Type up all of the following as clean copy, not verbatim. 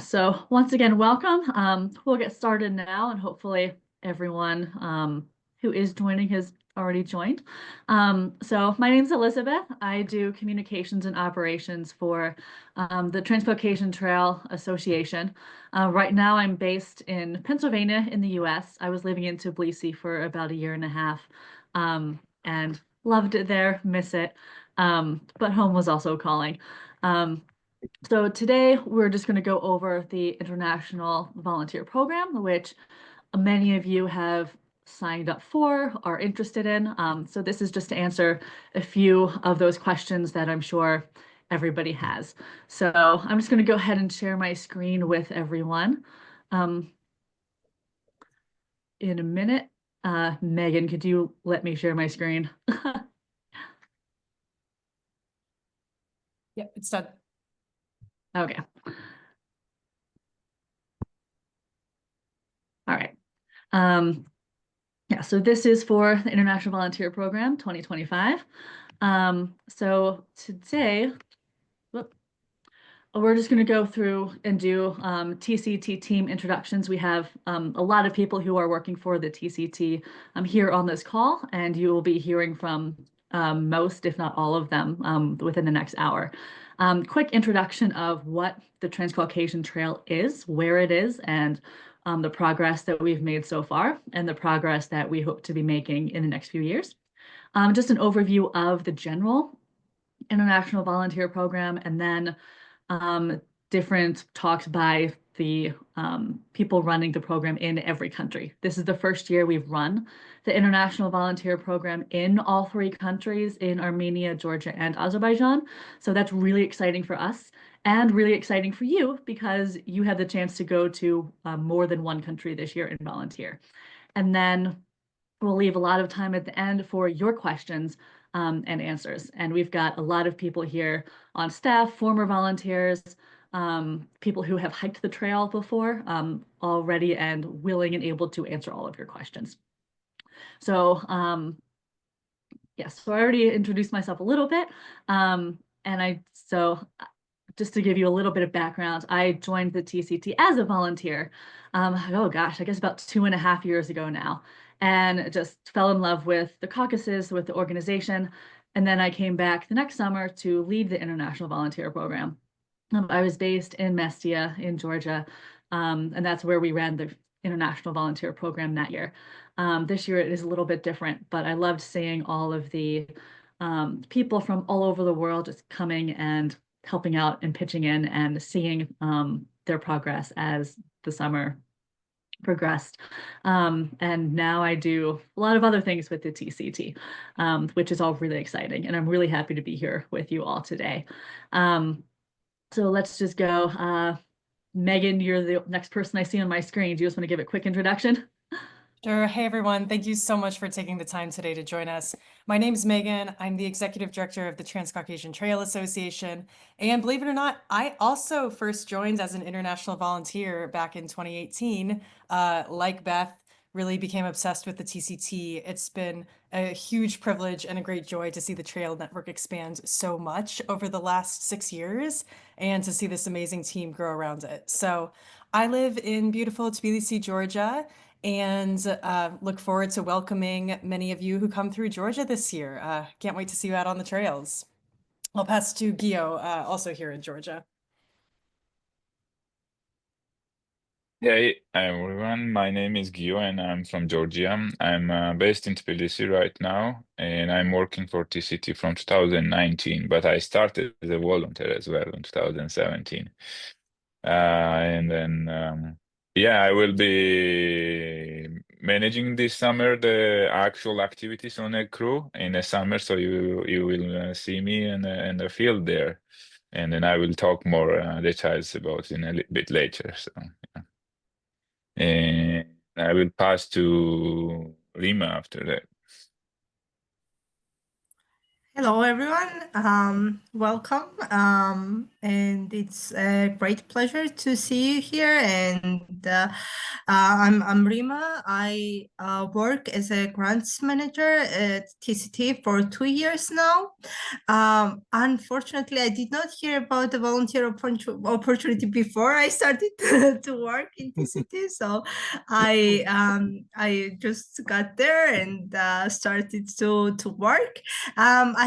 So once again, welcome. We'll get started now, and hopefully everyone who is joining has already joined. So my name is Elizabeth. I do communications and operations for the Transcaucasian Trail Association. Right now, I'm based in Pennsylvania in the U.S. I was living in Tbilisi for about a year and a half, and loved it there, miss it, but home was also calling. So today we're just going to go over the International Volunteer Program, which many of you have signed up for, are interested in. So this is just to answer a few of those questions that I'm sure everybody has. So I'm just going to go ahead and share my screen with everyone. In a minute, Megan, could you let me share my screen? Yeah, it's done. Okay. All right. Yeah, so this is for the International Volunteer Program 2025. So today, we're just going to go through and do TCT team introductions. We have a lot of people who are working for the TCT here on this call, and you will be hearing from most, if not all of them, within the next hour. Quick introduction of what the Transcaucasian Trail is, where it is, and the progress that we've made so far, and the progress that we hope to be making in the next few years. Just an overview of the general International Volunteer Program, and then different talks by the people running the program in every country. This is the first year we've run the International Volunteer Program in all three countries, in Armenia, Georgia, and Azerbaijan. So that's really exciting for us and really exciting for you because you have the chance to go to more than one country this year and volunteer. And then we'll leave a lot of time at the end for your questions and answers. And we've got a lot of people here on staff, former volunteers, people who have hiked the trail before already and willing and able to answer all of your questions. So yes, so I already introduced myself a little bit. Just to give you a little bit of background, I joined the TCT as a volunteer. Oh gosh, I guess about 2.5 years ago now, and just fell in love with the Caucasus, with the organization. And then I came back the next summer to lead the International Volunteer Program. I was based in Mestia in Georgia, and that's where we ran the International Volunteer Program that year. This year it is a little bit different, but I loved seeing all of the people from all over the world just coming and helping out and pitching in and seeing their progress as the summer progressed. And now I do a lot of other things with the TCT, which is all really exciting. And I'm really happy to be here with you all today. So let's just go. Megan, you're the next person I see on my screen. Do you just want to give a quick introduction? Sure. Hey, everyone. Thank you so much for taking the time today to join us. My name is Megan. I'm the Executive Director of the Transcaucasian Trail Association. And believe it or not, I also first joined as an international volunteer back in 2018. Like Beth, really became obsessed with the TCT. It's been a huge privilege and a great joy to see the trail network expand so much over the last 6 years and to see this amazing team grow around it. So I live in beautiful Tbilisi, Georgia, and look forward to welcoming many of you who come through Georgia this year. Can't wait to see you out on the trails. I'll pass to Gio, also here in Georgia. Hey everyone, my name is Gio and I'm from Georgia. I'm based in Tbilisi right now and I'm working for TCT from 2019, but I started as a volunteer as well in 2017. And then, yeah, I will be managing this summer the actual activities on a crew in the summer, so you will see me in the field there, and then I will talk more details about in a bit later. So, yeah. And I will pass to Rima after that. Hello, everyone. Welcome. And it's a great pleasure to see you here. And I'm Rima. I work as a grants manager at TCT for 2 years now. Unfortunately, I did not hear about the volunteer opportunity before I started to work in TCT. So I just got there and started to work.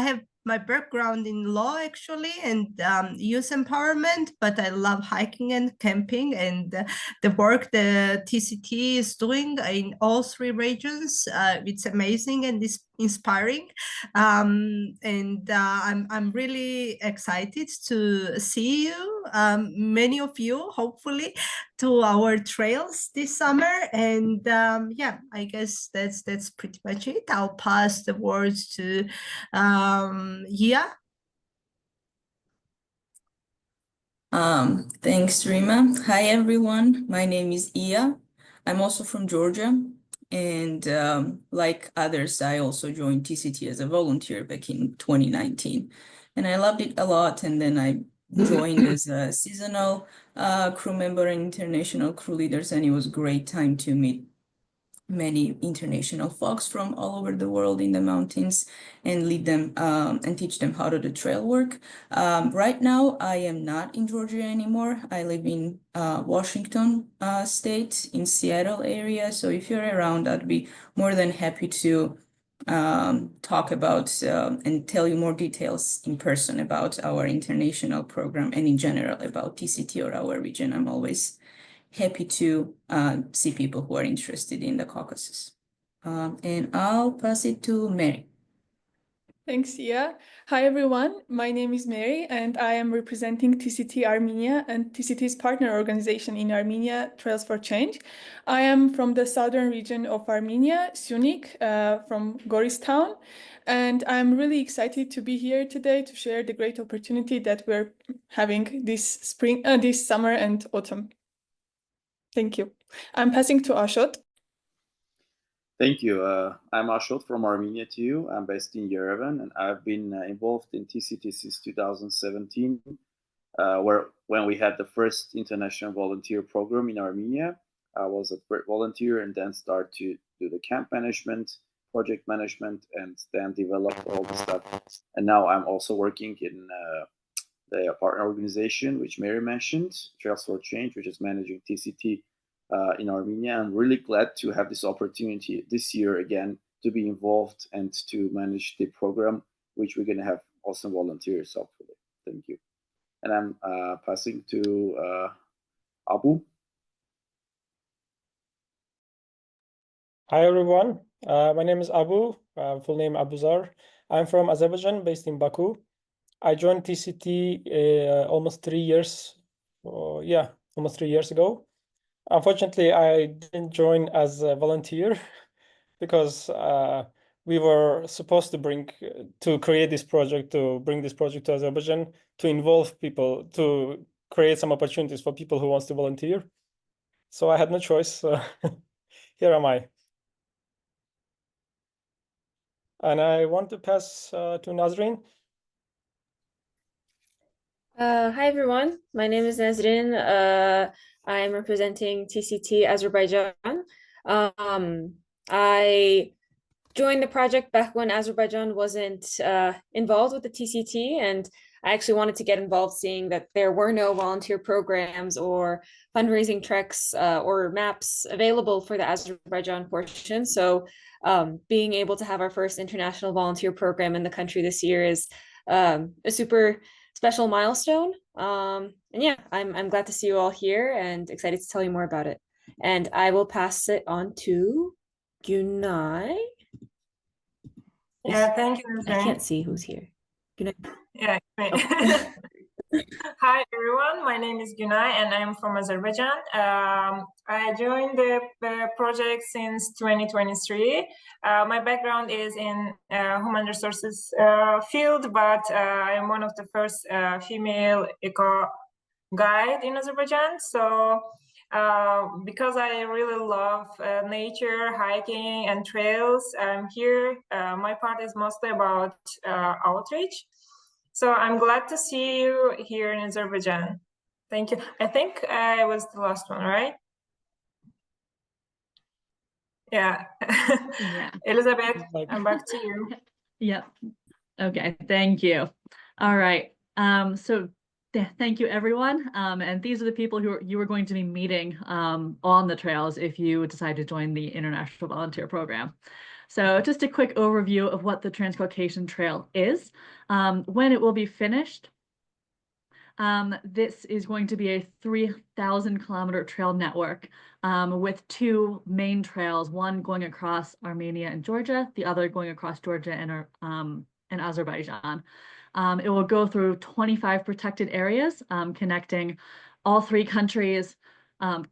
I have my background in law actually and youth empowerment, but I love hiking and camping, and the work the TCT is doing in all 3 regions, it's amazing and it's inspiring. And I'm really excited to see you, many of you, hopefully, to our trails this summer. And yeah, I guess that's pretty much it. I'll pass the words to yeah. Thanks, Rima. Hi, everyone. My name is Iya. I'm also from Georgia. And like others, I also joined TCT as a volunteer back in 2019. And I loved it a lot. And then I joined as a seasonal crew member and international crew leaders. And it was a great time to meet many international folks from all over the world in the mountains and lead them and teach them how to do trail work. Right now, I am not in Georgia anymore. I live in Washington state in Seattle area. So if you're around, I'd be more than happy to talk about and tell you more details in person about our international program and in general about TCT or our region. I'm always happy to see people who are interested in the Caucasus. And I'll pass it to Mary. Thanks, Ia. Hi, everyone. My name is Mary, and I am representing TCT Armenia and TCT's partner organization in Armenia, Trails for Change. I am from the southern region of Armenia, Syunik, from Goris town, and I'm really excited to be here today to share the great opportunity that we're having this summer and autumn. Thank you. I'm passing to Ashot. Thank you. I'm Ashot from Armenia too. I'm based in Yerevan, and I've been involved in TCT since 2017, when we had the first international volunteer program in Armenia. I was a volunteer and then started to do the camp management, project management, and then develop all the stuff. And now I'm also working in the partner organization, which Mary mentioned, Trails for Change, which is managing TCT in Armenia. I'm really glad to have this opportunity this year again to be involved and to manage the program, which we're going to have awesome volunteers, hopefully. Thank you. And I'm passing to Abu. Hi, everyone. My name is Abu, full name Abuzar. I'm from Azerbaijan, based in Baku. I joined TCT almost 3 years, almost 3 years ago. Unfortunately, I didn't join as a volunteer because we were supposed to create this project, to bring this project to Azerbaijan, to involve people, to create some opportunities for people who wants to volunteer. So I had no choice. So here am I. And I want to pass to Nazrin. Hi, everyone. My name is Nazrin. I am representing TCT Azerbaijan. I joined the project back when Azerbaijan wasn't involved with the TCT, and I actually wanted to get involved, seeing that there were no volunteer programs or fundraising treks or maps available for the Azerbaijan portion. So being able to have our first international volunteer program in the country this year is a super special milestone. And yeah, I'm glad to see you all here and excited to tell you more about it. And I will pass it on to Gunai. Yeah, thank you. I can't see who's here. Gunai. Yeah, great. Hi, everyone. My name is Gunai, and I'm from Azerbaijan. I joined the project since 2023. My background is in human resources field, but I am one of the first female eco guide in Azerbaijan. So Because I really love nature, hiking, and trails. I'm here. My part is mostly about outreach. So I'm glad to see you here in Azerbaijan. Thank you. I think I was the last one, right? Yeah. Yeah. Elizabeth, I'm back to you. Yep. Okay, thank you. All right. So thank you, everyone. And these are the people who you are going to be meeting on the trails if you decide to join the International Volunteer Program. So just a quick overview of what the Transcaucasian Trail is. When it will be finished, this is going to be a 3,000-kilometer trail network with two main trails, one going across Armenia and Georgia, the other going across Georgia and Azerbaijan. It will go through 25 protected areas, connecting all three countries,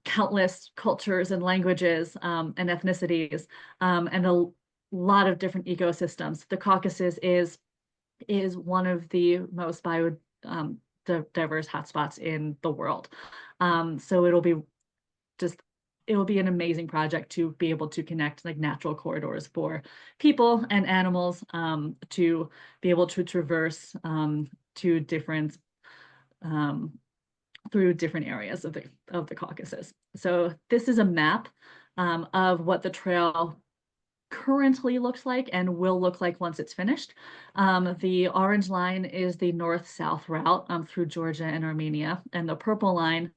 countless cultures and languages and ethnicities, and a lot of different ecosystems. The Caucasus is one of the most diverse hotspots in the world. So it'll be an amazing project to be able to connect like natural corridors for people and animals to be able to traverse to different through different areas of the Caucasus. So this is a map of what the trail currently looks like and will look like once it's finished. The orange line is the north-south route through Georgia and Armenia, and the purple line,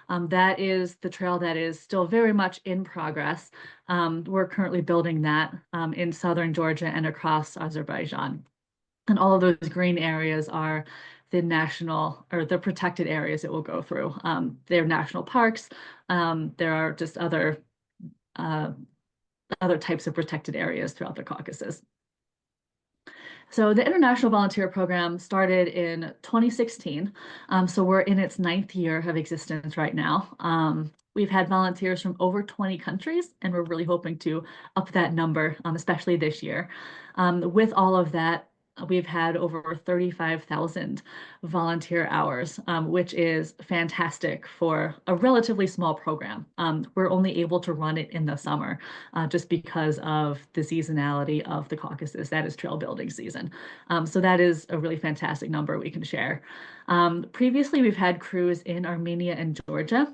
that is the trail that is still very much in progress. We're currently building that in southern Georgia and across Azerbaijan. And all of those green areas are the national or the protected areas it will go through. They're national parks. There are just other types of protected areas throughout the Caucasus. So the International Volunteer Program started in 2016. So we're in its 9th year of existence right now. We've had volunteers from over 20 countries, and we're really hoping to up that number, especially this year. With all of that, we've had over 35,000 volunteer hours, which is fantastic for a relatively small program. We're only able to run it in the summer just because of the seasonality of the Caucasus. That is trail building season. So that is a really fantastic number we can share. Previously, we've had crews in Armenia and Georgia.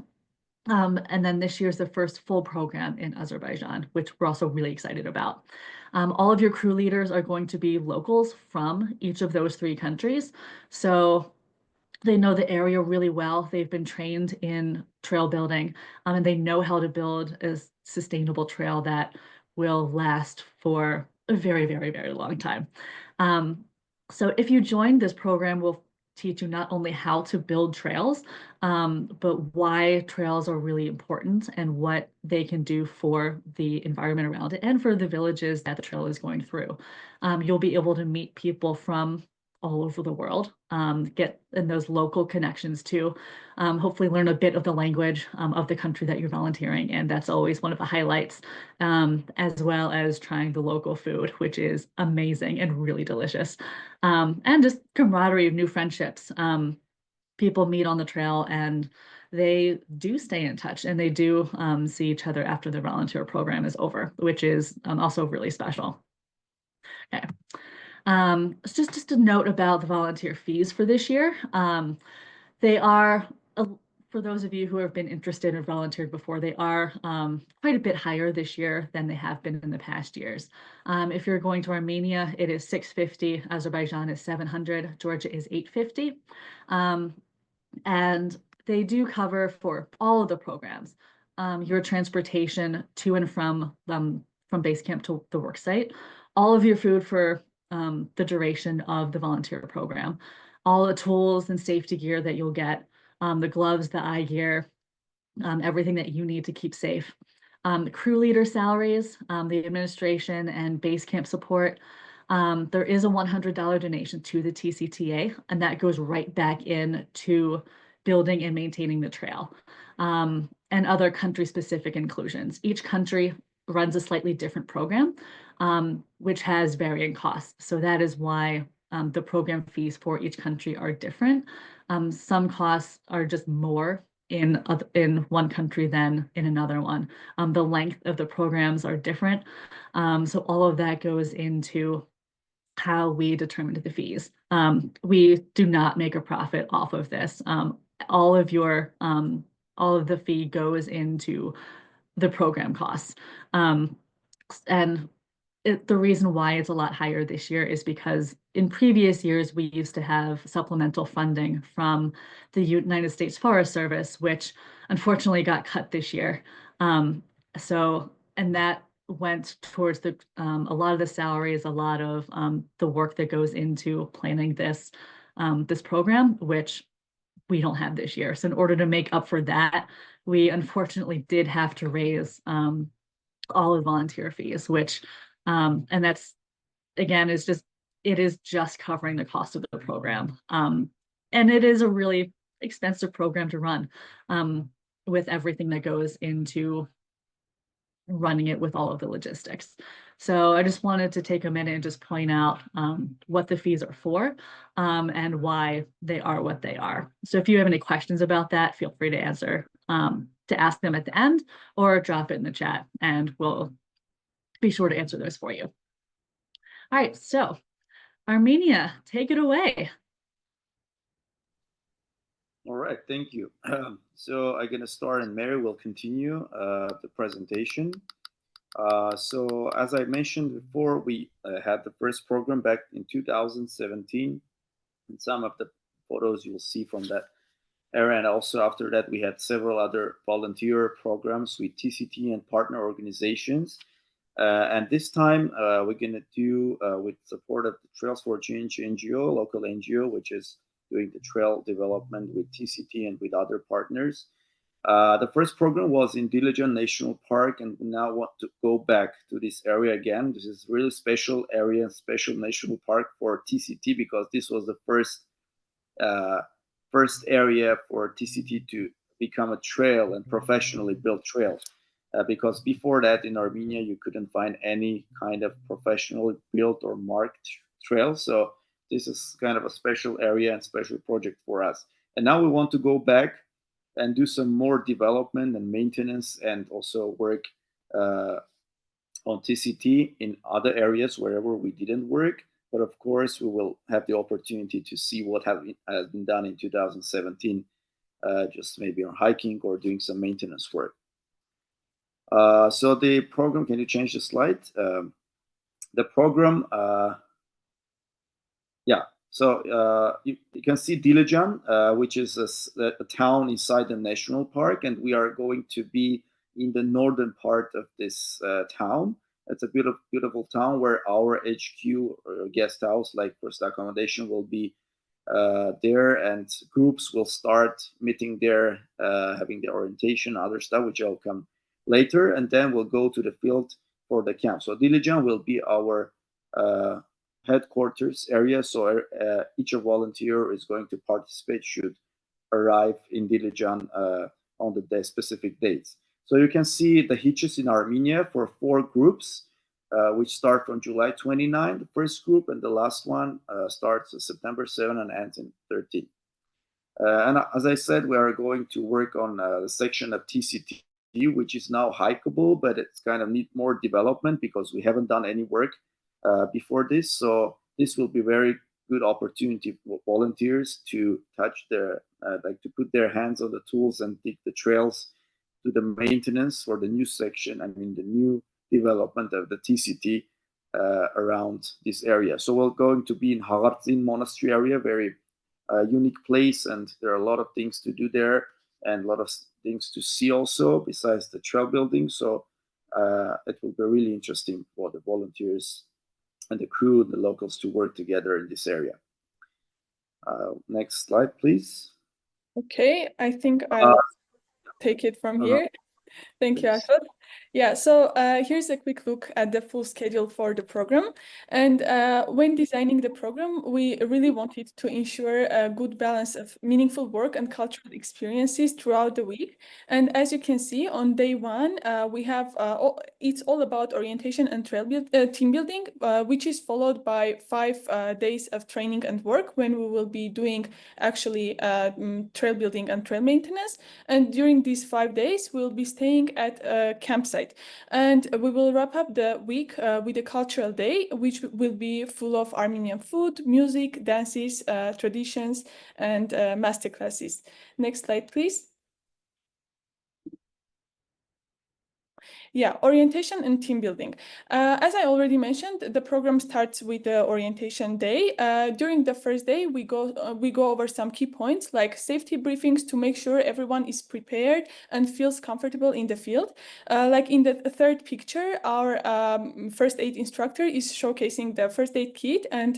And then this year's the first full program in Azerbaijan, which we're also really excited about. All of your crew leaders are going to be locals from each of those three countries. So they know the area really well. They've been trained in trail building, and they know how to build a sustainable trail that will last for a very, very, very long time. So if you join this program, we'll teach you not only how to build trails, but why trails are really important and what they can do for the environment around it and for the villages that the trail is going through. You'll be able to meet people from all over the world, get in those local connections too, hopefully learn a bit of the language of the country that you're volunteering, and that's always one of the highlights, as well as trying the local food, which is amazing and really delicious, and just camaraderie of new friendships. People meet on the trail and they do stay in touch, and they do see each other after the volunteer program is over, which is also really special. Okay. Just a note about the volunteer fees for this year. They are, for those of you who have been interested or volunteered before, they are quite a bit higher this year than they have been in the past years. If you're going to Armenia, it is $650, Azerbaijan is $700, Georgia is $850. And they do cover for all of the programs, your transportation to and from base camp to the work site, all of your food for the duration of the volunteer program, all the tools and safety gear that you'll get, the gloves, the eye gear, everything that you need to keep safe. Crew leader salaries, the administration and base camp support. There is a $100 donation to the TCTA, and that goes right back into building and maintaining the trail, and other country-specific inclusions. Each country runs a slightly different program, which has varying costs. So that is why the program fees for each country are different. Some costs are just more in one country than in another one. The length of the programs are different. So all of that goes into how we determined the fees. We do not make a profit off of this. All of the fee goes into the program costs. And the reason why it's a lot higher this year is because in previous years, we used to have supplemental funding from the United States Forest Service, which unfortunately got cut this year. And that went towards a lot of the salaries, a lot of the work that goes into planning this program, which we don't have this year. So in order to make up for that, we unfortunately did have to raise all of volunteer fees, which and that's, again, it is just covering the cost of the program. And it is a really expensive program to run with everything that goes into running it with all of the logistics. So I just wanted to take a minute and just point out what the fees are for and why they are what they are. So if you have any questions about that, feel free to ask them at the end or drop it in the chat and we'll be sure to answer those for you. All right, so Armenia, take it away. All right, thank you. So I'm gonna start and Mary will continue the presentation. So as I mentioned before, we had the first program back in 2017. And some of the photos you'll see from that era. And also after that, we had several other volunteer programs with TCT and partner organizations. And this time we're gonna do with support of the Trails for Change NGO, local NGO, which is doing the trail development with TCT and with other partners. The first program was in Dilijan National Park, and we now want to go back to this area again. This is a really special area, special national park for TCT, because this was the first area for TCT to become a trail and professionally built trail. Because before that in Armenia, you couldn't find any kind of professionally built or marked trail. So this is kind of a special area and special project for us. And now we want to go back and do some more development and maintenance and also work on TCT in other areas wherever we didn't work. But of course, we will have the opportunity to see what has been done in 2017, just maybe on hiking or doing some maintenance work. So the program, can you change the slide? The program, so you can see Dilijan, which is a town inside the national park, and we are going to be in the northern part of this town. It's a beautiful town where our HQ or guest house, like first accommodation, will be there, and groups will start meeting there, having the orientation, other stuff, which I'll come later, and then we'll go to the field for the camp. So Dilijan will be our headquarters area. So each volunteer is going to participate, should arrive in Dilijan on the specific dates. So you can see the hitches in Armenia for 4 groups, which start from July 29, the first group, and the last one starts September 7 and ends in 13. And as I said, we are going to work on the section of TCT, which is now hikeable, but it's kind of need more development because we haven't done any work before this. So this will be very good opportunity for volunteers to touch like to put their hands on the tools and dig the trails, do the maintenance for the new section, I mean the new development of the TCT around this area. So we're going to be in Hagarzin Monastery area, very unique place, and there are a lot of things to do there and a lot of things to see also besides the trail building. So it will be really interesting for the volunteers and the crew, the locals, to work together in this area. Next slide, please. Okay, I think I'll take it from here. Thank you, Ashot. Yeah, so here's a quick look at the full schedule for the program. And when designing the program, we really wanted to ensure a good balance of meaningful work and cultural experiences throughout the week. And as you can see, on day one, we have it's all about orientation and team building, which is followed by 5 days of training and work when we will be doing actually trail building and trail maintenance. And during these 5 days, we'll be staying at a campsite. And we will wrap up the week with a cultural day, which will be full of Armenian food, music, dances, traditions, and masterclasses. Next slide, please. Yeah, orientation and team building. As I already mentioned, the program starts with the orientation day. During the first day, we go over some key points like safety briefings to make sure everyone is prepared and feels comfortable in the field. Like in the third picture, our first aid instructor is showcasing the first aid kit, and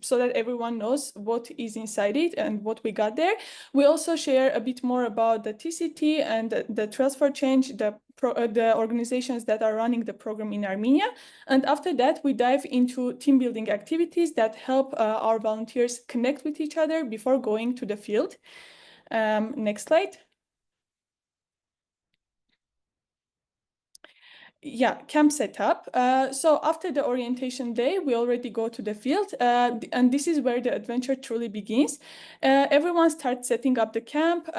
so that everyone knows what is inside it and what we got there. We also share a bit more about the TCT and the Trails for Change, the organizations that are running the program in Armenia. And after that, we dive into team building activities that help our volunteers connect with each other before going to the field. Next slide. Yeah, camp setup. So after the orientation day, we already go to the field, and this is where the adventure truly begins. Everyone starts setting up the camp,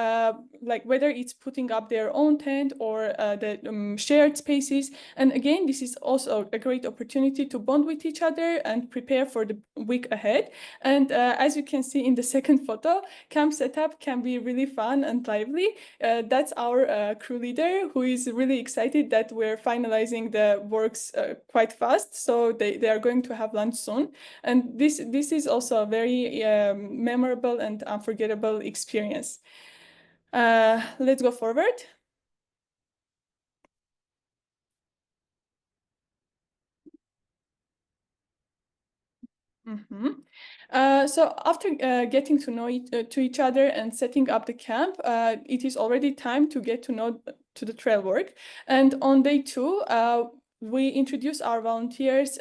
like whether it's putting up their own tent or the shared spaces. And again, this is also a great opportunity to bond with each other and prepare for the week ahead. And as you can see in the second photo, camp setup can be really fun and lively. That's our crew leader, who is really excited that we're finalizing the works quite fast. So they are going to have lunch soon. And this is also a very memorable and unforgettable experience. Let's go forward. So after getting to know to each other and setting up the camp, it is already time to get to know to the trail work. And on day 2, we introduce our volunteers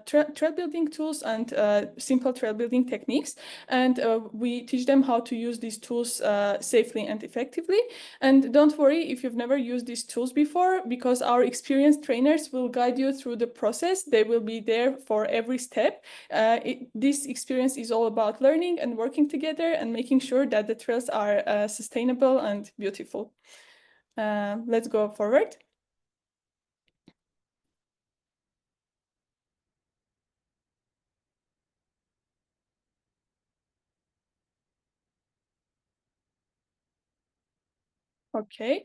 trail building tools and simple trail building techniques. And we teach them how to use these tools safely and effectively. And don't worry if you've never used these tools before, because our experienced trainers will guide you through the process. They will be there for every step. This experience is all about learning and working together and making sure that the trails are sustainable and beautiful. Let's go forward. Okay,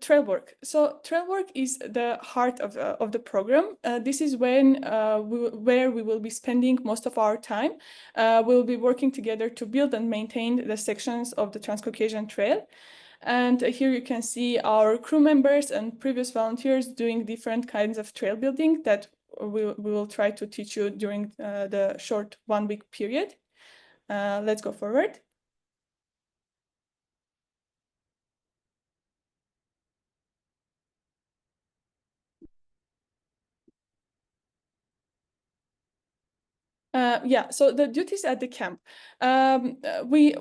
trail work. So trail work is the heart of the program. This is when where we will be spending most of our time. We'll be working together to build and maintain the sections of the Transcaucasian Trail. And here you can see our crew members and previous volunteers doing different kinds of trail building that we will try to teach you during the short 1-week period. Let's go forward. Yeah, so the duties at the camp. We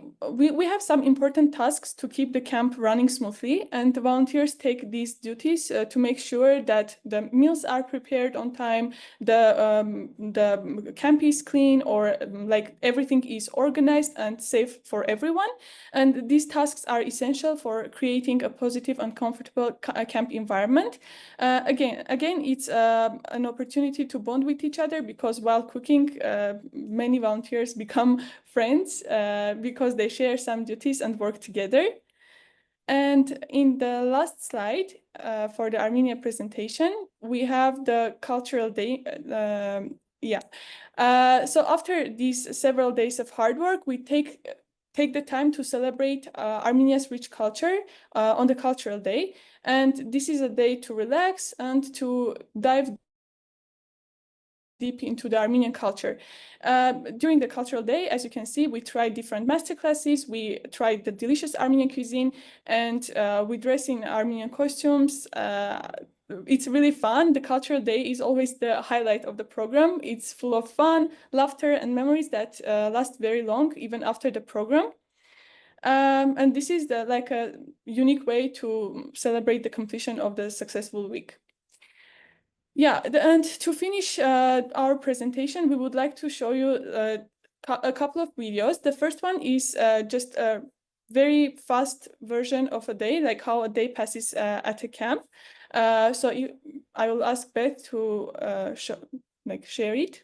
have some important tasks to keep the camp running smoothly, and the volunteers take these duties to make sure that the meals are prepared on time, the camp is clean, or like everything is organized and safe for everyone. And these tasks are essential for creating a positive and comfortable camp environment. Again, it's an opportunity to bond with each other, because while cooking, many volunteers become friends because they share some duties and work together. And in the last slide for the Armenia presentation, we have the cultural day. So after these several days of hard work, we take the time to celebrate Armenia's rich culture on the cultural day. And this is a day to relax and to dive deep into the Armenian culture. During the cultural day, as you can see, we tried different masterclasses. We tried the delicious Armenian cuisine, and we dress in Armenian costumes. It's really fun. The cultural day is always the highlight of the program. It's full of fun, laughter, and memories that last very long, even after the program. And this is like a unique way to celebrate the completion of the successful week. Yeah, and to finish our presentation, we would like to show you a couple of videos. The first one is just a very fast version of a day, like how a day passes at a camp. So I will ask Beth to share it.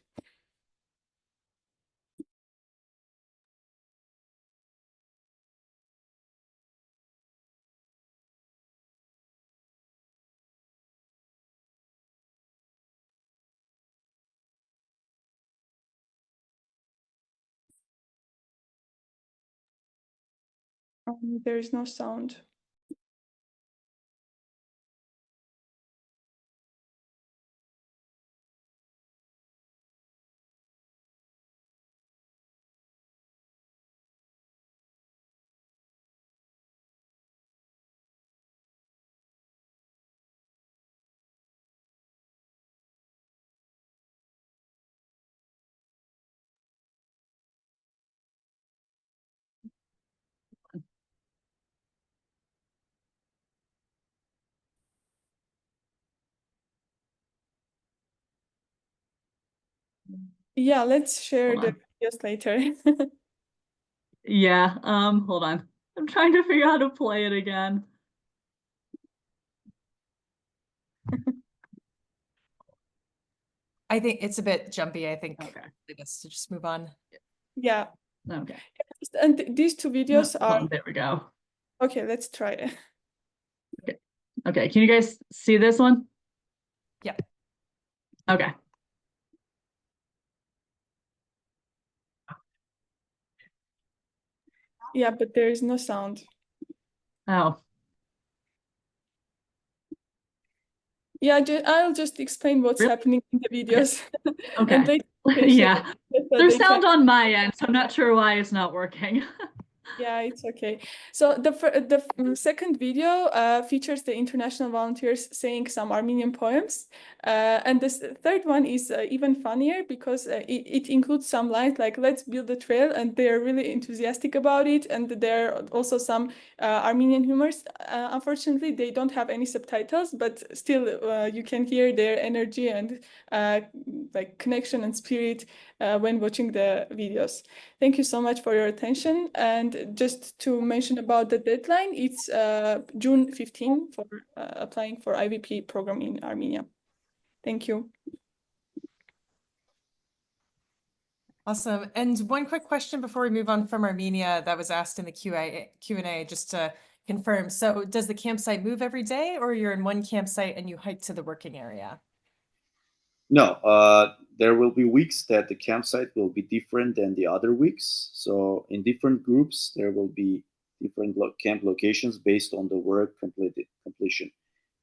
There is no sound. Yeah, let's share Hold the on. videos later. Yeah, hold on. I'm trying to figure out how to play it again. I think it's a bit jumpy. I think Okay. let's just move on. Yeah. Okay. And these two videos are there we go. okay. Let's try it. Okay, can you guys see this one? Yeah. Okay. Yeah, but there is no sound. Oh, Yeah, I'll just explain what's Really? happening in the videos. okay. And later you can share Yeah, it so there's they can- sound on my end, so I'm not sure why it's not working. Yeah, it's okay. So the second video features the international volunteers saying some Armenian poems. And this third one is even funnier because it includes some lines like "Let's build a trail," and they're really enthusiastic about it. And there are also some Armenian humors. Unfortunately, they don't have any subtitles, but still you can hear their energy and like connection and spirit when watching the videos. Thank you so much for your attention. And just to mention about the deadline, it's June 15 for applying for IVP program in Armenia. Thank you. Awesome. And one quick question before we move on from Armenia that was asked in the Q&A, just to confirm. So does the campsite move every day, or you're in one campsite and you hike to the working area? No, there will be weeks that the campsite will be different than the other weeks. So in different groups, there will be different camp locations based on the work completion.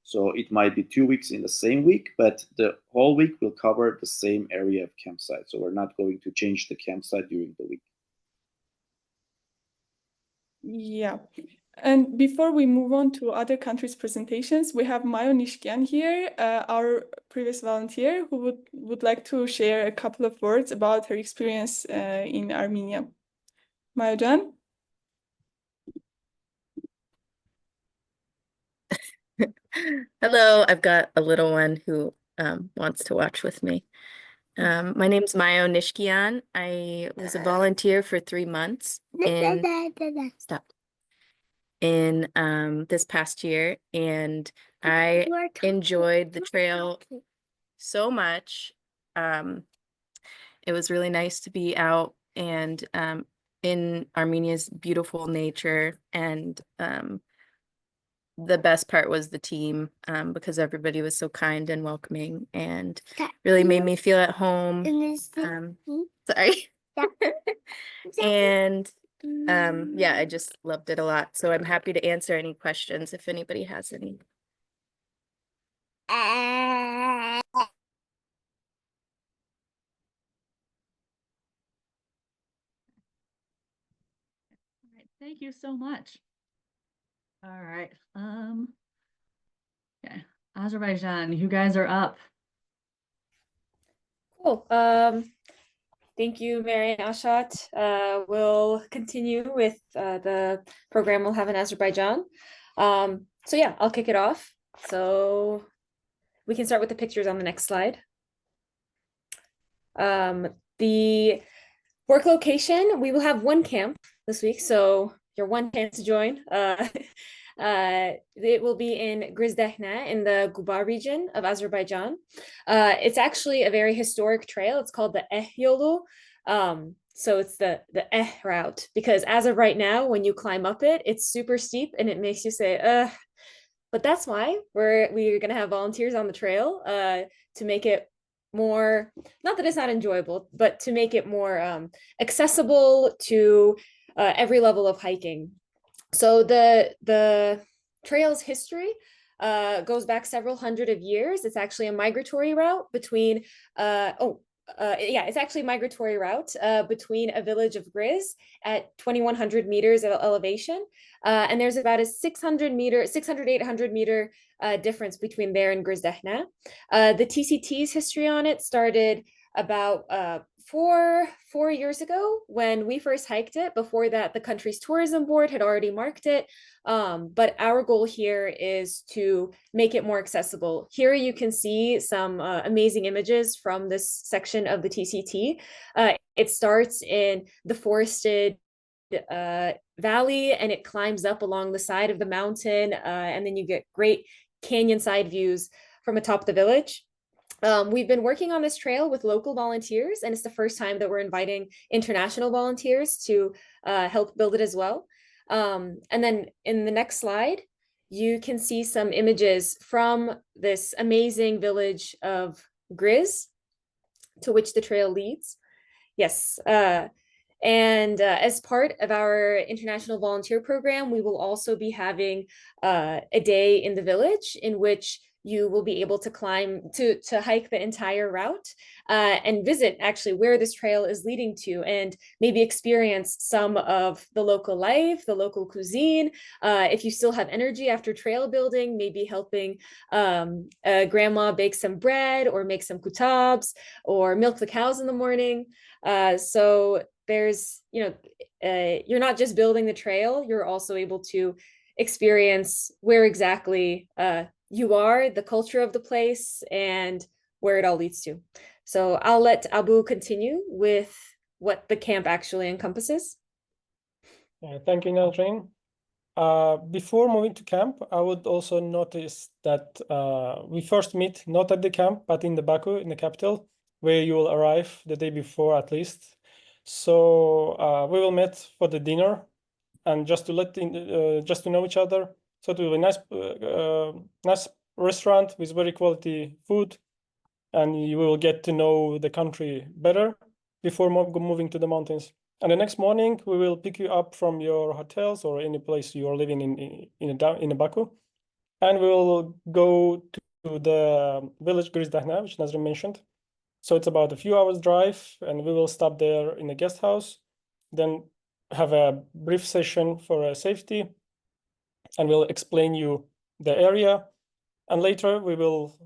So it might be 2 weeks in the same week, but the whole week will cover the same area of campsite. So we're not going to change the campsite during the week. Yeah. And before we move on to other countries' presentations, we have Mayo Nishkian here, our previous volunteer, who would like to share a couple of words about her experience in Armenia. Mayo-Jan? Hello, I've got a little one who wants to watch with me. My name's Mayo Nishkian. I was a volunteer for 3 months in this past year, and I enjoyed the trail so much. It was really nice to be out and in Armenia's beautiful nature, and the best part was the team, because everybody was so kind and welcoming and really made me feel at home. Sorry. And yeah, I just loved it a lot. So I'm happy to answer any questions if anybody has any. Thank you so much. All right. Okay. Azerbaijan, you guys are up. Cool. Thank you, Mary and Ashat. We'll continue with the program we'll have in Azerbaijan. So yeah, I'll kick it off. So we can start with the pictures on the next slide. The work location, we will have one camp this week, so you're one chance to join. It will be in Grizdehne in the Guba region of Azerbaijan. It's actually a very historic trail. It's called the Eh Yolu. So it's the Eh route, because as of right now, when you climb up it, it's super steep and it makes you say, ugh. But that's why we're going to have volunteers on the trail to make it more, not that it's not enjoyable, but to make it more accessible to every level of hiking. So the trail's history goes back several hundred of years. It's actually a migratory route between it's actually a migratory route between a village of Griz at 2,100 meters of elevation. And there's about a 800 meter difference between there and Grizdehne. The TCT's history on it started about 4 years ago when we first hiked it. Before that, the country's tourism board had already marked it. But our goal here is to make it more accessible. Here you can see some amazing images from this section of the TCT. It starts in the forested valley and it climbs up along the side of the mountain, and then you get great canyon side views from atop the village. We've been working on this trail with local volunteers, and it's the first time that we're inviting international volunteers to help build it as well. And then in the next slide, you can see some images from this amazing village of Griz, to which the trail leads. Yes. And as part of our international volunteer program, we will also be having a day in the village in which you will be able to climb, to hike the entire route and visit actually where this trail is leading to, and maybe experience some of the local life, the local cuisine. If you still have energy after trail building, maybe helping grandma bake some bread or make some kutabs or milk the cows in the morning. So there's, you're not just building the trail, you're also able to experience where exactly you are, the culture of the place, and where it all leads to. So I'll let Abu continue with what the camp actually encompasses. Thank you, Nadreen. Before moving to camp, I would also notice that we first meet not at the camp, but in the Baku, in the capital, where you will arrive the day before at least. So we will meet for the dinner, and just to know each other. So it will be a nice restaurant with very quality food, and you will get to know the country better before moving to the mountains. And the next morning, we will pick you up from your hotels or any place you are living in Baku, and we will go to the village Grizdehne, which Nazrin mentioned. So it's about a few hours drive, and we will stop there in a guest house, then have a brief session for safety, and we'll explain you the area. And later we will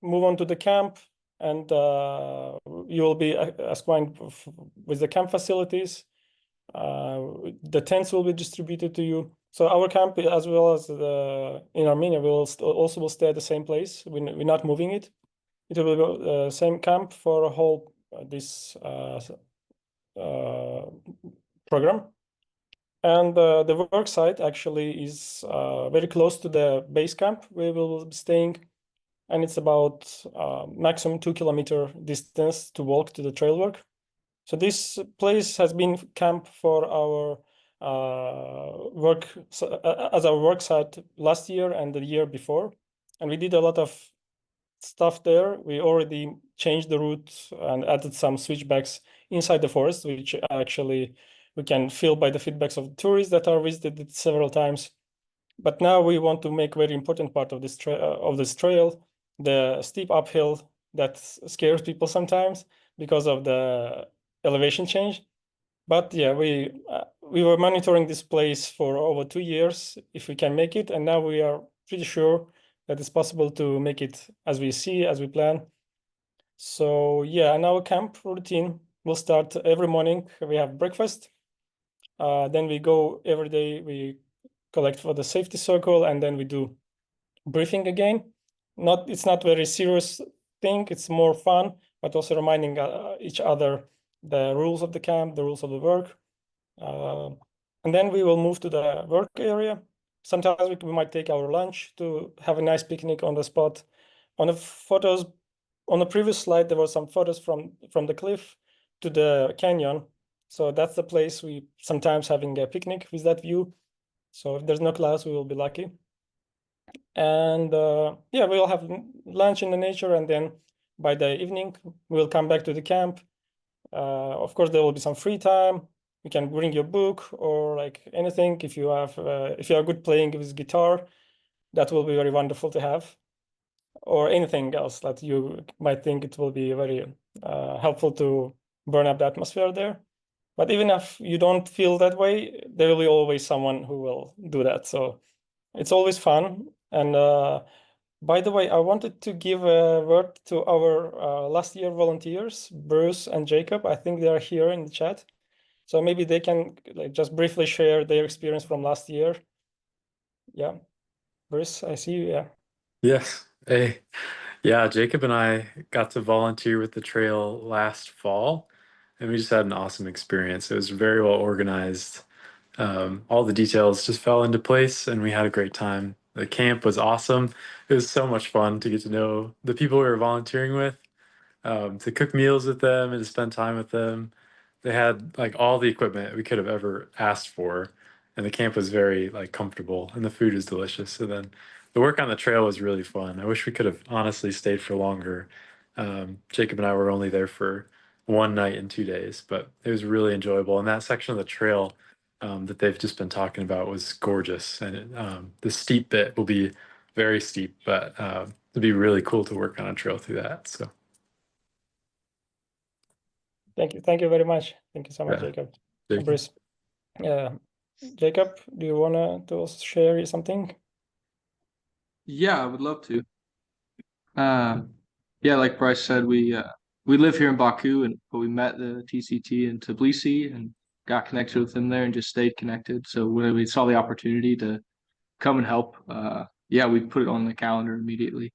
move on to the camp, and you will be acquainted with the camp facilities. The tents will be distributed to you. So our camp, as well as in Armenia, we will also stay at the same place. We're not moving it. It will be the same camp for a whole this program. And the work site actually is very close to the base camp where we will be staying. And it's about maximum 2 kilometer distance to walk to the trail work. So this place has been camp for our work as our work site last year and the year before. And we did a lot of stuff there. We already changed the route and added some switchbacks inside the forest, which actually we can feel by the feedbacks of the tourists that are visited it several times. But now we want to make a very important part of this trail, the steep uphill that scares people sometimes because of the elevation change. But yeah, we were monitoring this place for over 2 years if we can make it, and now we are pretty sure that it's possible to make it as we see, as we plan. So yeah, and our camp routine will start every morning. We have breakfast. Then we go every day, we collect for the safety circle, and then we do briefing again. It's not very serious thing, it's more fun, but also reminding each other the rules of the camp, the rules of the work. And then we will move to the work area. Sometimes we might take our lunch to have a nice picnic on the spot. On the photos, on the previous slide, there were some photos from the cliff to the canyon. So that's the place we sometimes having a picnic with that view. So if there's no clouds, we will be lucky. And yeah, we'll have lunch in the nature, and then by the evening, we'll come back to the camp. Of course, there will be some free time. You can bring your book or like anything. If you are good playing with guitar, that will be very wonderful to have. Or anything else that you might think it will be very helpful to burn up the atmosphere there. But even if you don't feel that way, there will be always someone who will do that. So it's always fun. And by the way, I wanted to give a word to our last year volunteers, Bruce and Jacob. I think they are here in the chat. So maybe they can like just briefly share their experience from last year. Yeah. Bruce, I see you. Yeah. Yes. Hey. Yeah, Jacob and I got to volunteer with the trail last fall, and we just had an awesome experience. It was very well organized. All the details just fell into place, and we had a great time. The camp was awesome. It was so much fun to get to know the people we were volunteering with, to cook meals with them and to spend time with them. They had like all the equipment we could have ever asked for, and the camp was very like comfortable, and the food was delicious. And then the work on the trail was really fun. I wish we could have honestly stayed for longer. Jacob and I were only there for 1 night and 2 days, but it was really enjoyable. And that section of the trail that they've just been talking about was gorgeous. And the steep bit will be very steep, but it'd be really cool to work on a trail through that. So Thank you very much. Thank you so much, Yeah. Jacob. Jacob. Bruce. Jacob, do you want to also share something? Yeah, I would love to. Yeah, like Bryce said, we live here in Baku, but we met the TCT in Tbilisi and got connected with them there and just stayed connected. So when we saw the opportunity to come and help, yeah, we put it on the calendar immediately.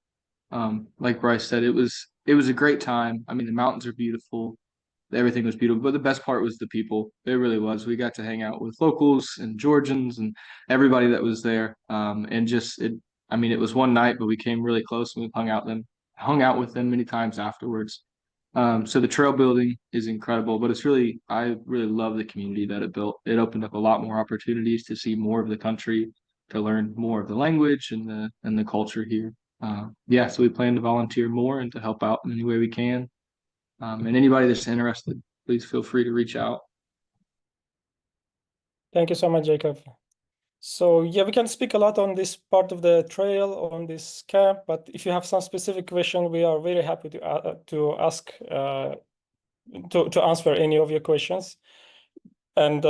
Like Bryce said, it was a great time. I mean, the mountains are beautiful. Everything was beautiful, but the best part was the people. It really was. We got to hang out with locals and Georgians and everybody that was there. And just it. I mean, it was one night, but we came really close and we hung out with them many times afterwards. So the trail building is incredible, but I really love the community that it built. It opened up a lot more opportunities to see more of the country, to learn more of the language and the culture here. Yeah, so we plan to volunteer more and to help out in any way we can. And anybody that's interested, please feel free to reach out. Thank you so much, Jacob. So yeah, we can speak a lot on this part of the trail, on this camp, but if you have some specific question, we are very happy to ask, to answer any of your questions. And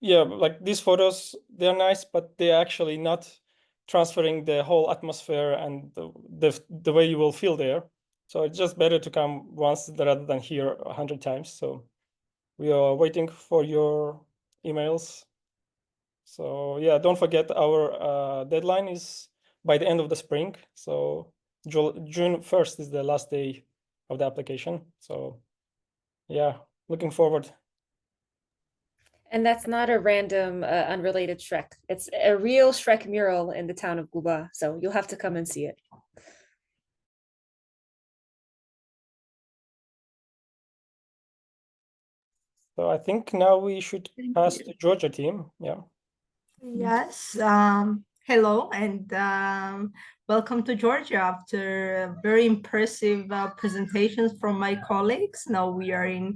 yeah, like these photos, they're nice, but they're actually not transferring the whole atmosphere and the way you will feel there. So it's just better to come once rather than hear 100 times. So we are waiting for your emails. So yeah, don't forget our deadline is by the end of the spring. So June 1st is the last day of the application. So yeah, looking forward. And that's not a random, unrelated Shrek. It's a real Shrek mural in the town of Guba. So you'll have to come and see it. So I think now we should pass to Georgia team. Yeah. Yes. Hello and welcome to Georgia after very impressive presentations from my colleagues. Now we are in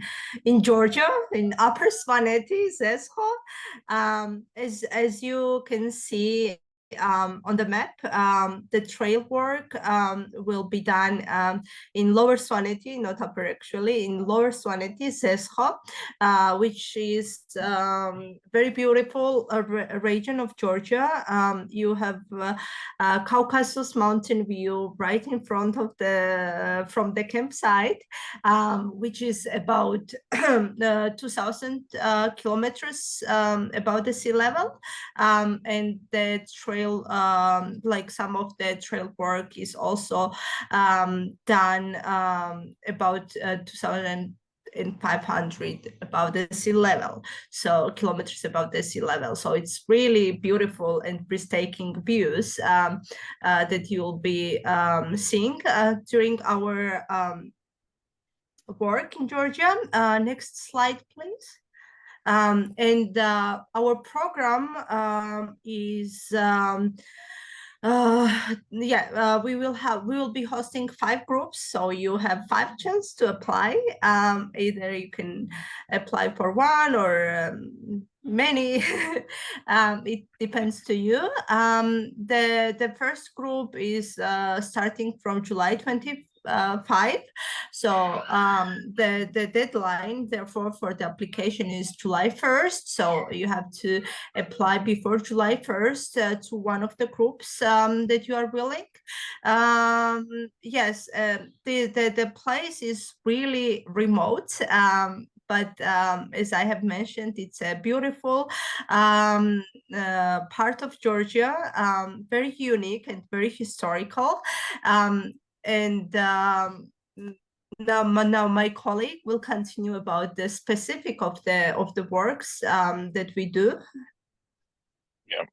Georgia, in Upper Svaneti, Zesho. As you can see on the map. The trail work will be done in Lower Swaneti, not upper actually, in Lower Swaneti, Zesho, which is very beautiful region of Georgia. You have Caucasus mountain view right in front of from the campsite, which is about 2,000 kilometers above the sea level, and the trail, like some of the trail work is also done about 2,500 above the sea level, so kilometers above the sea level. So it's really beautiful and breathtaking views that you'll be seeing during our work in Georgia. Next slide, please. And our program is we will be hosting 5 groups, so you have 5 chances to apply. Either you can apply for one or many. It depends to you. The first group is starting from July 25. So the deadline, therefore, for the application is July 1st. So you have to apply before July 1st to one of the groups that you are willing. Yes, the place is really remote. But as I have mentioned, it's a beautiful part of Georgia, very unique and very historical. Now my colleague will continue about the specific of the works that we do. Yeah.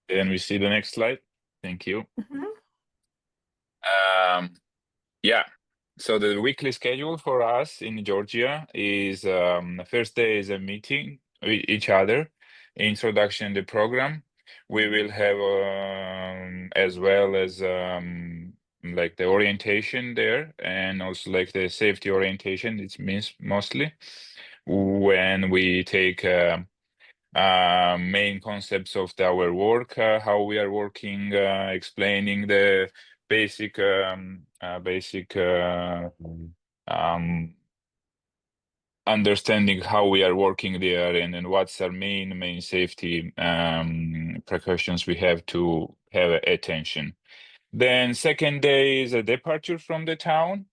Then we see the next slide. Thank you. Yeah. So the weekly schedule for us in Georgia is the first day is a meeting with each other, introduction to the program. We will have as well as like the orientation there, and also like the safety orientation. It means mostly when we take main concepts of our work, how we are working, explaining the basic understanding how we are working there, and what's our main safety precautions we have to have attention. Then second day is a departure from the town.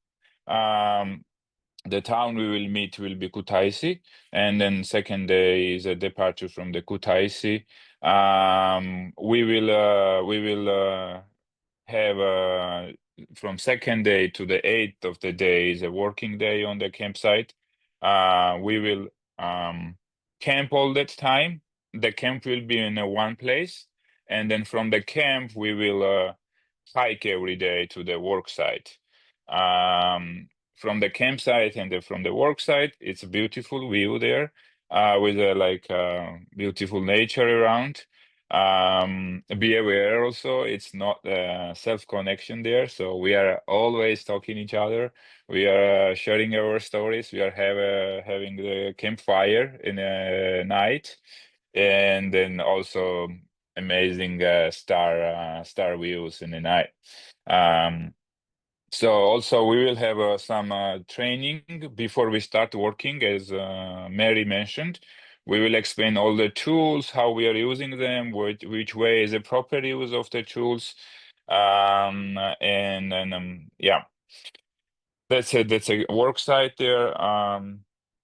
The town we will meet will be Kutaisi, and then second day is a departure from the Kutaisi. We will have from second day to the 8th of the day is a working day on the campsite. We will camp all that time. The camp will be in one place, and then from the camp we will hike every day to the work site. From the campsite and from the work site, it's a beautiful view there with beautiful nature around. Be aware also, it's not self-connection there, so we are always talking each other. We are sharing our stories. We are having the campfire in the night, and then also amazing star views in the night. So also we will have some training before we start working, as Mary mentioned. We will explain all the tools, how we are using them, which way is the proper use of the tools, and then yeah, that's a work site there.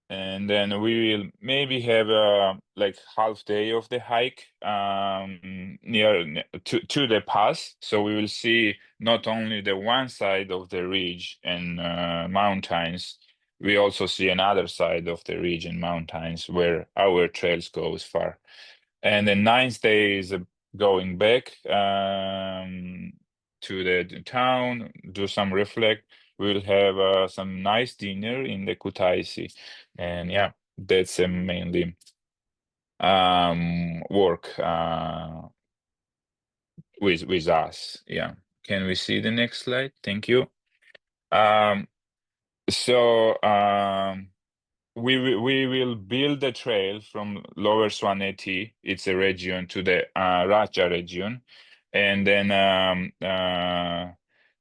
And then we will maybe have like half day of the hike near to the pass. So we will see not only the one side of the ridge and mountains, we also see another side of the ridge and mountains where our trails go as far. And the 9th day is going back to the town, do some reflect. We'll have some nice dinner in the Kutaisi, and yeah, that's mainly work with us. Yeah, can we see the next slide? Thank you. So we will build a trail from Lower Swaneti, it's a region, to the Raja region, and then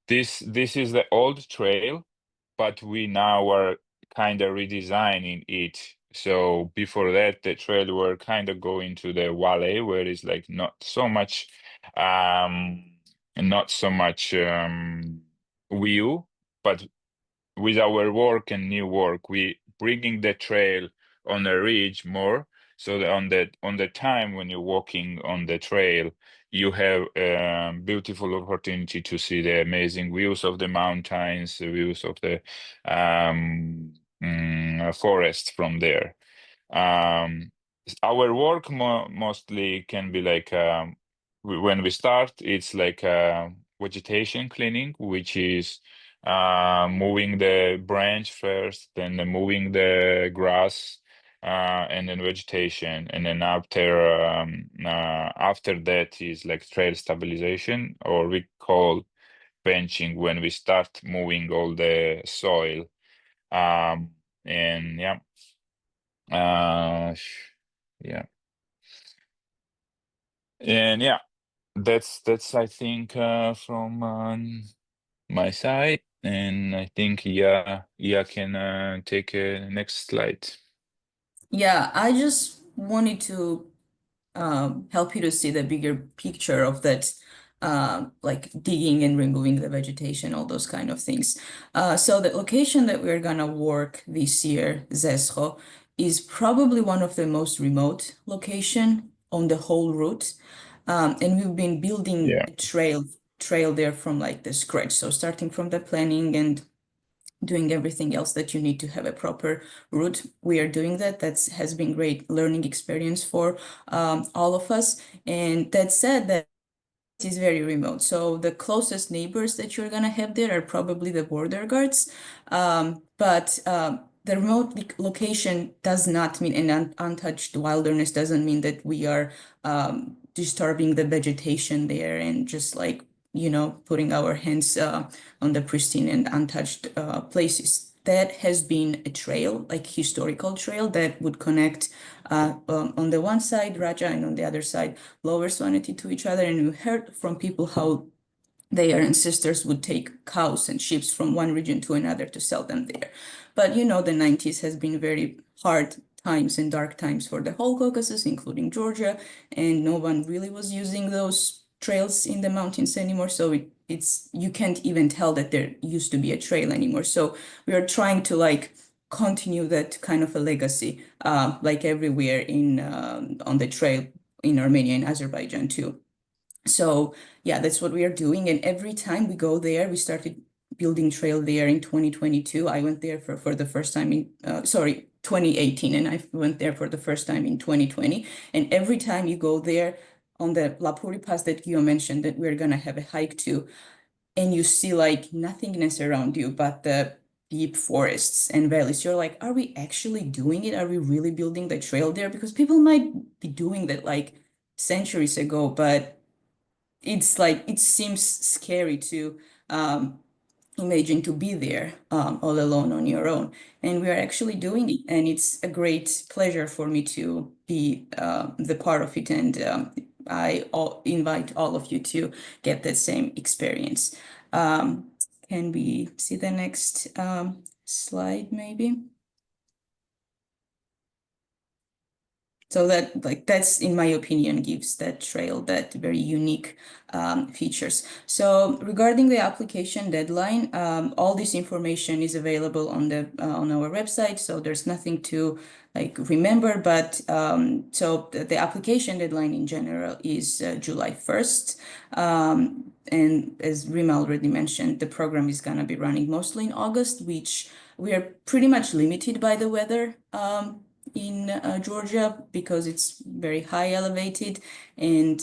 this is the old trail, but we now are kind of redesigning it. So before that, the trail were kind of going to the valley, where it's like not so much view, but with our work and new work, we bringing the trail on a ridge more, so that on the time when you're walking on the trail, you have a beautiful opportunity to see the amazing views of the mountains, the views of the forest from there. Our work mostly can be like when we start, it's like vegetation cleaning, which is moving the branch first, then moving the grass, and then vegetation, and then after that is like trail stabilization, or we call benching, when we start moving all the soil. And yeah, yeah, and yeah, that's I think from my side, and I think Ia can take a next slide. Yeah, I just wanted to help you to see the bigger picture of that, like digging and removing the vegetation, all those kind of things. So the location that we're gonna work this year, Zesho, is probably one of the most remote location on the whole route. And we've been building Yeah. a trail there from like the scratch. So starting from the planning and doing everything else that you need to have a proper route. We are doing that. That has been great learning experience for all of us. And that said, that it is very remote. So the closest neighbors that you're gonna have there are probably the border guards. But the remote location does not mean, and untouched wilderness doesn't mean that we are disturbing the vegetation there and just like, you know, putting our hands on the pristine and untouched places. That has been a trail, like historical trail, that would connect on the one side Raja and on the other side Lower Swaneti to each other. And we heard from people how their ancestors would take cows and sheep from one region to another to sell them there. But you know, the 90s has been very hard times and dark times for the whole Caucasus, including Georgia, and no one really was using those trails in the mountains anymore. So it's you can't even tell that there used to be a trail anymore. So we are trying to like continue that kind of a legacy, like everywhere in on the trail in Armenia and Azerbaijan too. So yeah, that's what we are doing. And every time we go there, we started building trail there in 2022. I went there for the first time in 2018, and I went there for the first time in 2020. And every time you go there on the Lapuri Pass that you mentioned that we're gonna have a hike to, and you see like nothingness around you but the deep forests and valleys, you're like, are we actually doing it? Are we really building the trail there? Because people might be doing that like centuries ago, but it's like it seems scary to imagine to be there all alone on your own, and we are actually doing it, and it's a great pleasure for me to be the part of it, and I invite all of you to get the same experience. Can we see the next slide maybe? So that, like, that's, in my opinion, gives that trail that very unique features. So regarding the application deadline, all this information is available on the on our website. So there's nothing to like remember, but so the application deadline in general is July 1st. And as Rima already mentioned, the program is gonna be running mostly in August, which we are pretty much limited by the weather in Georgia because it's very high elevated, and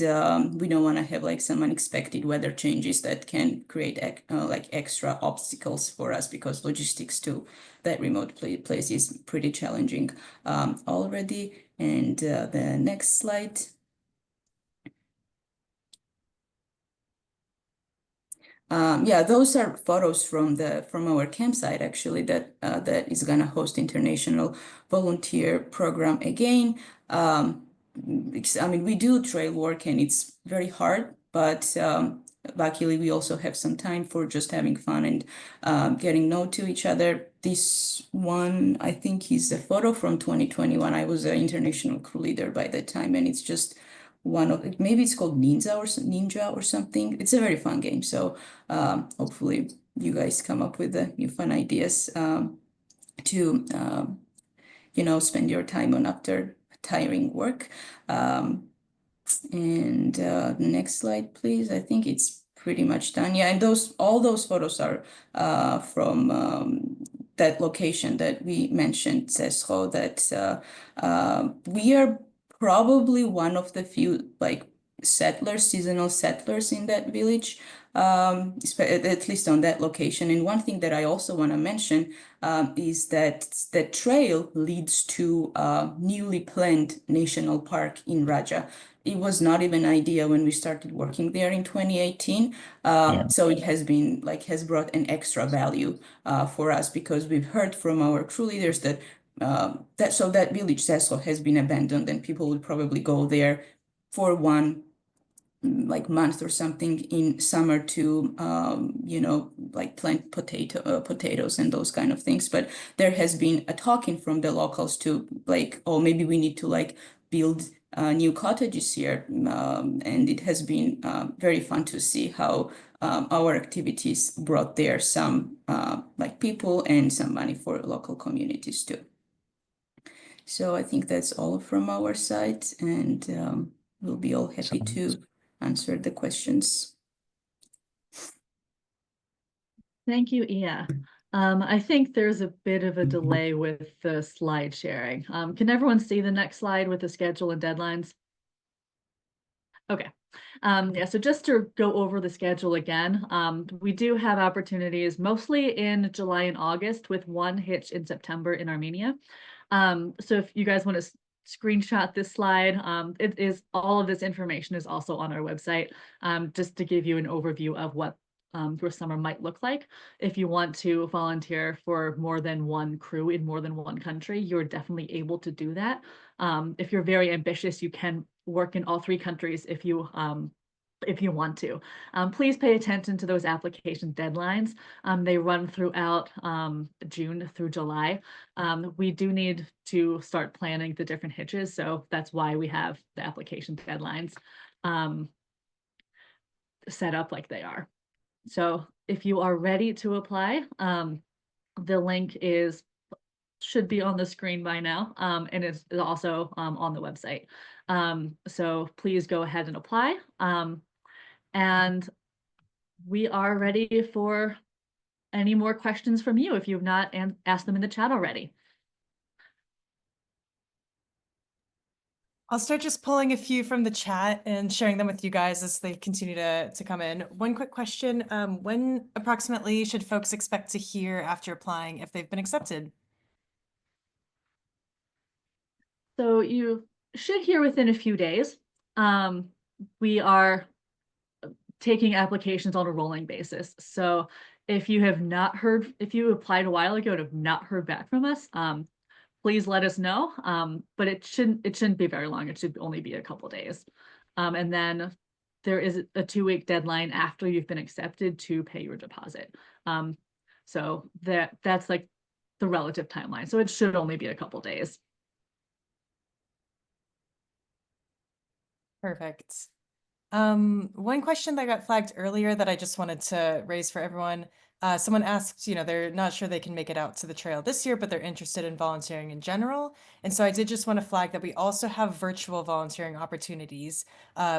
we don't want to have like some unexpected weather changes that can create like extra obstacles for us, because logistics to that remote place is pretty challenging already. And the next slide. yeah, those are photos from our campsite actually that is gonna host international volunteer program again. I mean, we do trail work and it's very hard, but luckily we also have some time for just having fun and getting know to each other. This one, I think, is a photo from 2021. I was an international crew leader by that time, and it's just one of maybe it's called Ninja or something. It's a very fun game. So hopefully you guys come up with new fun ideas to spend your time on after tiring work. And the next slide, please. I think it's pretty much done. Yeah, and all those photos are from that location that we mentioned, Cesro, that we are probably one of the few seasonal settlers in that village, at least on that location. And one thing that I also want to mention is that the trail leads to a newly planned national park in Raja. It was not even an idea when we started working there in 2018. So it has been has brought an extra value for us, because we've heard from our crew leaders that that village Cesro has been abandoned, and people would probably go there for one month or something in summer to plant potatoes and those kind of things. But there has been a talking from the locals to oh, maybe we need to build new cottages here, and it has been very fun to see how our activities brought there some people and some money for local communities too. So I think that's all from our side, and we'll be all happy to answer the questions. Thank you, Iya. I think there's a bit of a delay with the slide sharing. Can everyone see the next slide with the schedule and deadlines? Okay. Yeah, so just to go over the schedule again, we do have opportunities mostly in July and August, with one hitch in September in Armenia. So if you guys want to screenshot this slide, all of this information is also on our website, just to give you an overview of what your summer might look like. If you want to volunteer for more than one crew in more than one country, you're definitely able to do that. If you're very ambitious, you can work in all 3 countries if you want to. Please pay attention to those application deadlines. They run throughout June through July. We do need to start planning the different hitches, so that's why we have the application deadlines set up like they are. So if you are ready to apply, the link should be on the screen by now, and it's also on the website. So please go ahead and apply. And we are ready for any more questions from you if you've not asked them in the chat already. I'll start just pulling a few from the chat and sharing them with you guys as they continue to come in. One quick question, when approximately should folks expect to hear after applying if they've been accepted? So you should hear within a few days. We are taking applications on a rolling basis. So if you applied a while ago and have not heard back from us, please let us know. But it shouldn't be very long. It should only be a couple days. And then there is a 2-week deadline after you've been accepted to pay your deposit. So that's the relative timeline. So it should only be a couple days. Perfect. One question that got flagged earlier that I just wanted to raise for everyone. Someone asked, they're not sure they can make it out to the trail this year, but they're interested in volunteering in general. And so I did just want to flag that we also have virtual volunteering opportunities,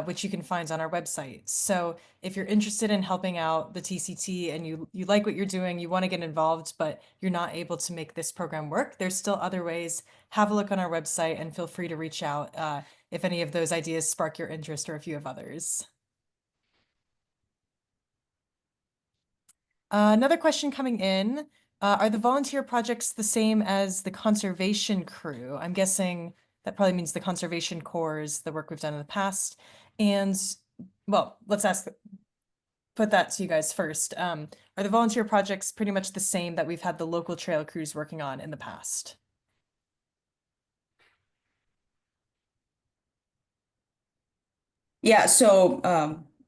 which you can find on our website. So if you're interested in helping out the TCT and you like what you're doing, you want to get involved, but you're not able to make this program work, there's still other ways. Have a look on our website and feel free to reach out if any of those ideas spark your interest or if you have others. Another question coming in, are the volunteer projects the same as the conservation crew? I'm guessing that probably means the conservation corps, the work we've done in the past. And well, let's ask, put that to you guys first. Are the volunteer projects pretty much the same that we've had the local trail crews working on in the past? Yeah, so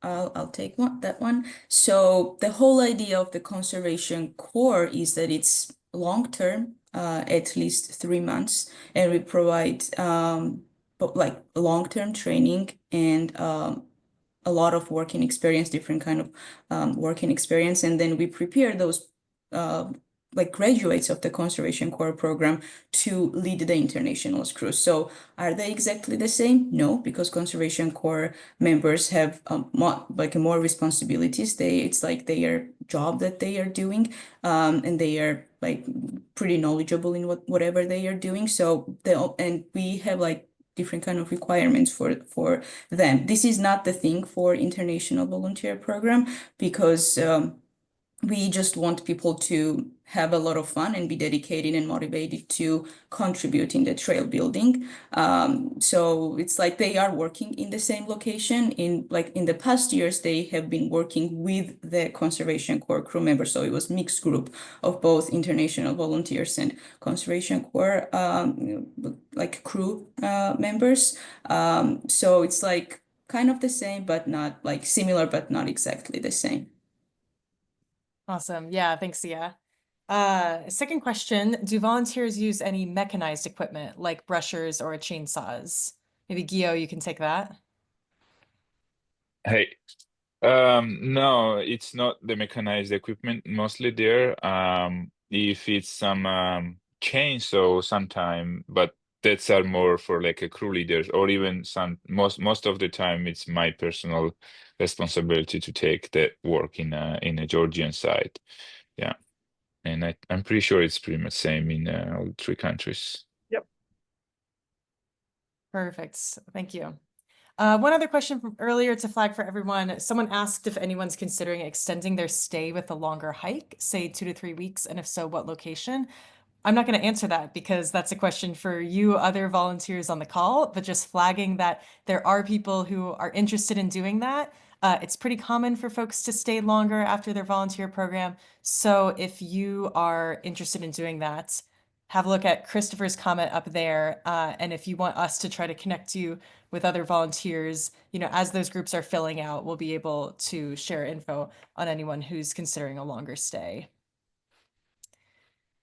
I'll take that one. So the whole idea of the conservation core is that it's long term, at least 3 months, and we provide like long-term training and a lot of working experience, different kind of working experience, and then we prepare those like graduates of the conservation core program to lead the international cruise. So are they exactly the same? No, because conservation core members have more responsibilities. It's like their job that they are doing, and they are like pretty knowledgeable in whatever they are doing. So and we have like different kind of requirements for them. This is not the thing for international volunteer program, because we just want people to have a lot of fun and be dedicated and motivated to contribute in the trail building. So it's like they are working in the same location. In the past years, they have been working with the conservation core crew members. So it was mixed group of both international volunteers and conservation core like crew members. So it's like kind of the same, but not like similar, but not exactly the same. Awesome. Yeah, thanks, Sia. Second question, do volunteers use any mechanized equipment like brushers or chainsaws? Maybe Gio, you can take that. Hey, no, it's not the mechanized equipment mostly there. If it's some chainsaw sometime, but that's are more for like a crew leaders, or even most of the time it's my personal responsibility to take the work in a Georgian side. Yeah. And I'm pretty sure it's pretty much same in all 3 countries. Yep. Perfect. Thank you. One other question from earlier to flag for everyone. Someone asked if anyone's considering extending their stay with a longer hike, say 2 to 3 weeks, and if so, what location? I'm not going to answer that because that's a question for you other volunteers on the call, but just flagging that there are people who are interested in doing that. It's pretty common for folks to stay longer after their volunteer program. So if you are interested in doing that, have a look at Christopher's comment up there. And if you want us to try to connect you with other volunteers, as those groups are filling out, we'll be able to share info on anyone who's considering a longer stay.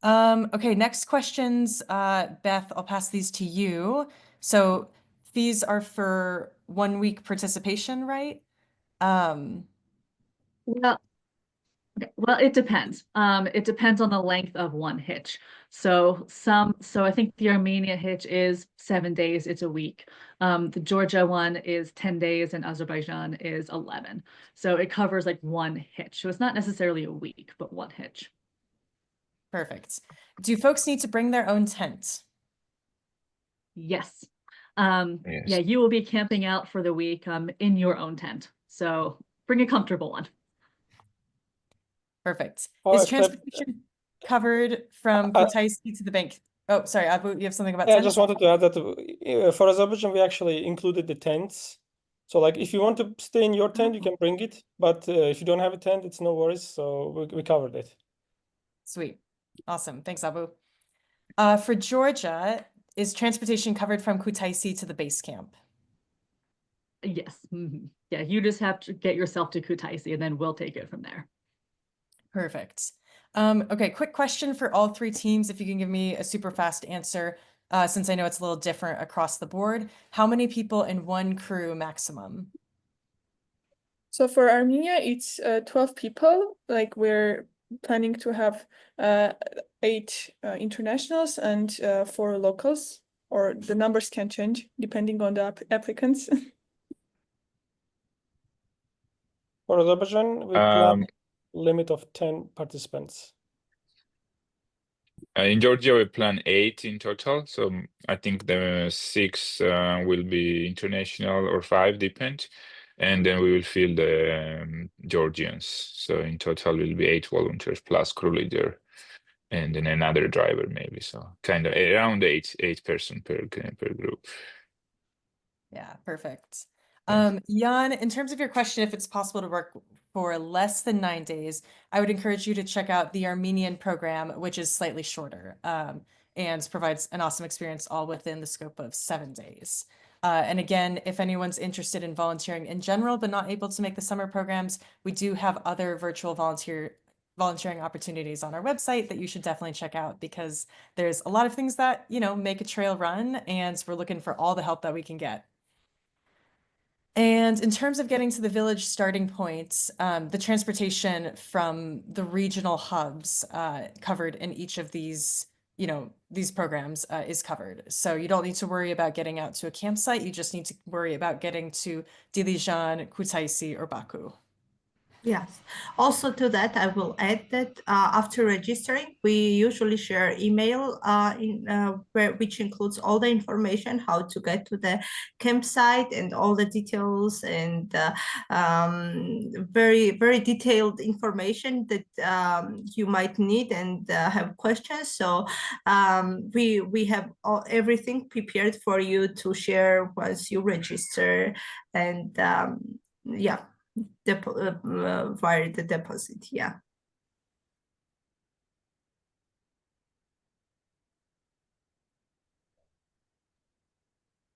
Okay, next questions. Beth, I'll pass these to you. So these are for 1 week participation, right? Well, it depends. It depends on the length of one hitch. So I think the Armenia hitch is 7 days, it's a week. The Georgia one is 10 days and Azerbaijan is 11. So it covers like one hitch. So it's not necessarily a week, but one hitch. Perfect. Do folks need to bring their own tent? Yes. Yes. Yeah, you will be camping out for the week in your own tent. So bring a comfortable one. Perfect. Oh, Is except- transportation covered from Kutaisi to the bank? Oh, sorry, Abu, you have something about Yeah, I tents? just wanted to add that for Azerbaijan, we actually included the tents. So like if you want to stay in your tent, you can bring it. But if you don't have a tent, it's no worries. So we covered it. Sweet. Awesome. Thanks, Abu. For Georgia, is transportation covered from Kutaisi to the base camp? Yes. Yeah, you just have to get yourself to Kutaisi and then we'll take it from there. Perfect. Okay, quick question for all 3 teams, if you can give me a super fast answer, since I know it's a little different across the board. How many people in one crew maximum? So for Armenia, it's 12 people. Like we're planning to have 8 internationals and 4 locals, or the numbers can change depending on the applicants. For Azerbaijan, we plan limit of 10 participants. In Georgia, we plan 8 in total. So I think the 6 will be international or 5, depend. And then we will fill the Georgians. So in total, will be 8 volunteers plus crew leader, and then another driver maybe. So kind of around 8 person per group. Yeah, perfect. Jan, in terms of your question, if it's possible to work for less than 9 days, I would encourage you to check out the Armenian program, which is slightly shorter and provides an awesome experience all within the scope of 7 days. And again, if anyone's interested in volunteering in general, but not able to make the summer programs, we do have other virtual volunteering opportunities on our website that you should definitely check out, because there's a lot of things that, you know, make a trail run, and we're looking for all the help that we can get. And in terms of getting to the village starting points, the transportation from the regional hubs covered in each of these, you know, these programs is covered. So you don't need to worry about getting out to a campsite. You just need to worry about getting to Dilijan, Kutaisi, or Baku. Yes. Also to that, I will add that after registering, we usually share email which includes all the information, how to get to the campsite and all the details, and very, very detailed information that you might need and have questions. So we have everything prepared for you to share once you register, and yeah. Via the deposit, yeah.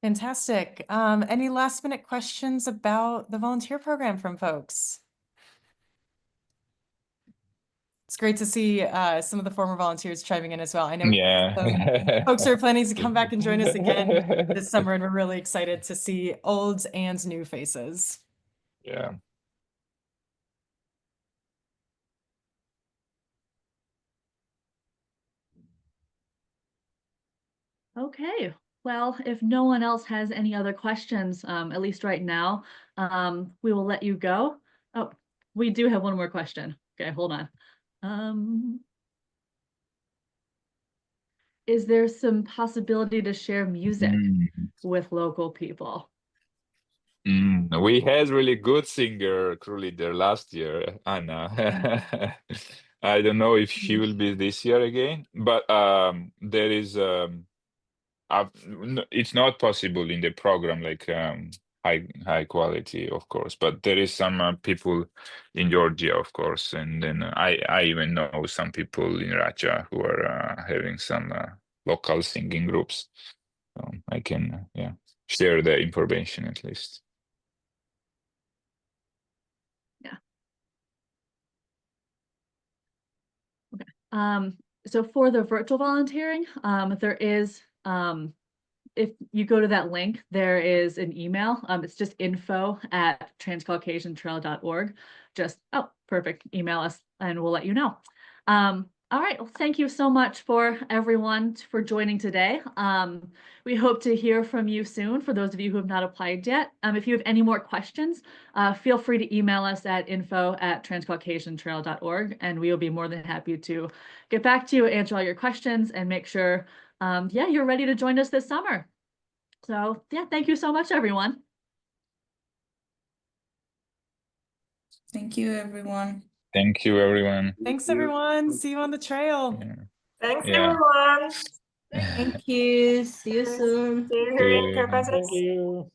Fantastic. Any last minute questions about the volunteer program from folks? It's great to see some of the former volunteers chiming in as well. I know folks are planning to come back and join us again this summer, and we're really excited to see old and new faces. Yeah. Okay, well, if no one else has any other questions, at least right now, we will let you go. Oh, we do have one more question. Okay, hold on. Is there some possibility to share music with local people? We had really good singer crew leader last year, Anna. I don't know if she will be this year again, but there is it's not possible in the program, like high quality, of course, but there is some people in Georgia, of course, and then I even know some people in Raja who are having some local singing groups. So I can share the information at least. Yeah. Okay. So for the virtual volunteering, there is if you go to that link, there is an email. It's just info@transcaucasiantrail.org. Just, oh, perfect. Email us and we'll let you know. All right. Well, thank you so much for everyone for joining today. We hope to hear from you soon for those of you who have not applied yet. If you have any more questions, feel free to email us at info@transcaucasiantrail.org, and we will be more than happy to get back to you, answer all your questions, and make sure you're ready to join us this summer. So yeah, thank you so much, everyone. Thank you, everyone. Thank you, everyone. Thanks, everyone. See you on the trail. Thanks, everyone. Thank you. See you soon. See you in Caucasus. Thank you.